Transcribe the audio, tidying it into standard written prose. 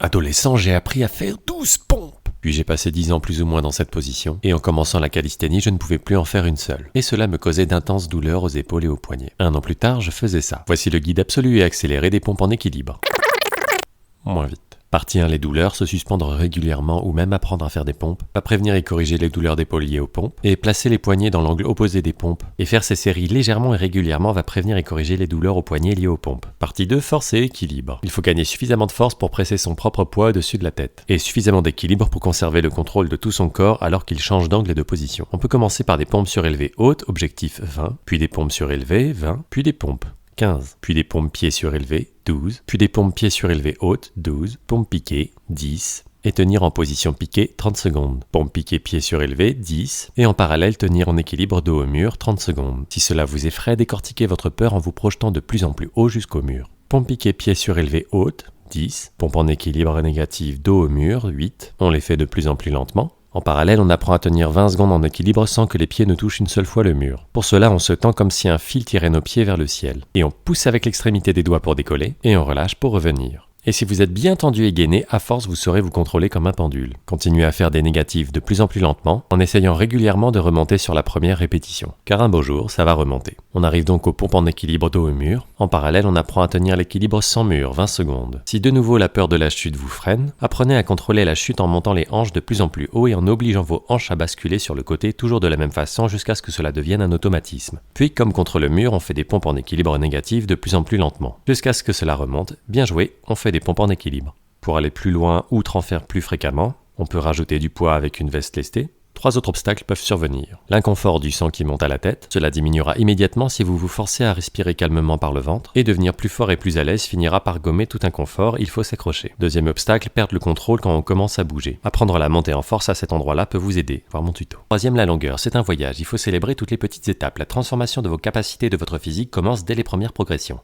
Adolescent, j'ai appris à faire 12 pompes. Puis j'ai passé 10 ans plus ou moins dans cette position, et en commençant la calisthénie, je ne pouvais plus en faire une seule. Et cela me causait d'intenses douleurs aux épaules et aux poignets. 1 an plus tard, je faisais ça. Voici le guide absolu et accéléré des pompes en équilibre. Moins vite. Partie 1, les douleurs, se suspendre régulièrement ou même apprendre à faire des pompes, pas prévenir et corriger les douleurs d'épaule liées aux pompes, et placer les poignets dans l'angle opposé des pompes, et faire ces séries légèrement et régulièrement va prévenir et corriger les douleurs aux poignets liées aux pompes. Partie 2, force et équilibre. Il faut gagner suffisamment de force pour presser son propre poids au-dessus de la tête, et suffisamment d'équilibre pour conserver le contrôle de tout son corps alors qu'il change d'angle et de position. On peut commencer par des pompes surélevées hautes, objectif 20, puis des pompes surélevées 20, puis des pompes 15, puis des pompes pieds surélevés 12, puis des pompes pieds surélevés hautes 12, pompes piquées 10, et tenir en position piquée 30 secondes. Pompe piquée pieds surélevés 10, et en parallèle tenir en équilibre dos au mur 30 secondes. Si cela vous effraie, décortiquez votre peur en vous projetant de plus en plus haut jusqu'au mur. Pompe piquée pieds surélevés haute 10, pompe en équilibre négatif dos au mur 8, on les fait de plus en plus lentement. En parallèle, on apprend à tenir 20 secondes en équilibre sans que les pieds ne touchent une seule fois le mur. Pour cela, on se tend comme si un fil tirait nos pieds vers le ciel. Et on pousse avec l'extrémité des doigts pour décoller, et on relâche pour revenir. Et si vous êtes bien tendu et gainé, à force vous saurez vous contrôler comme un pendule. Continuez à faire des négatifs de plus en plus lentement, en essayant régulièrement de remonter sur la première répétition. Car un beau jour, ça va remonter. On arrive donc aux pompes en équilibre dos au mur. En parallèle, on apprend à tenir l'équilibre sans mur, 20 secondes. Si de nouveau la peur de la chute vous freine, apprenez à contrôler la chute en montant les hanches de plus en plus haut et en obligeant vos hanches à basculer sur le côté toujours de la même façon jusqu'à ce que cela devienne un automatisme. Puis, comme contre le mur, on fait des pompes en équilibre négatif de plus en plus lentement. Jusqu'à ce que cela remonte. Bien joué, on fait des pompes en équilibre. Pour aller plus loin, outre en faire plus fréquemment, on peut rajouter du poids avec une veste lestée. 3 autres obstacles peuvent survenir. L'inconfort du sang qui monte à la tête, cela diminuera immédiatement si vous vous forcez à respirer calmement par le ventre, et devenir plus fort et plus à l'aise finira par gommer tout inconfort, il faut s'accrocher. Deuxième obstacle, perdre le contrôle quand on commence à bouger. Apprendre à la monter en force à cet endroit-là peut vous aider, voir mon tuto. Troisième, la longueur, c'est un voyage, il faut célébrer toutes les petites étapes. La transformation de vos capacités et de votre physique commence dès les premières progressions.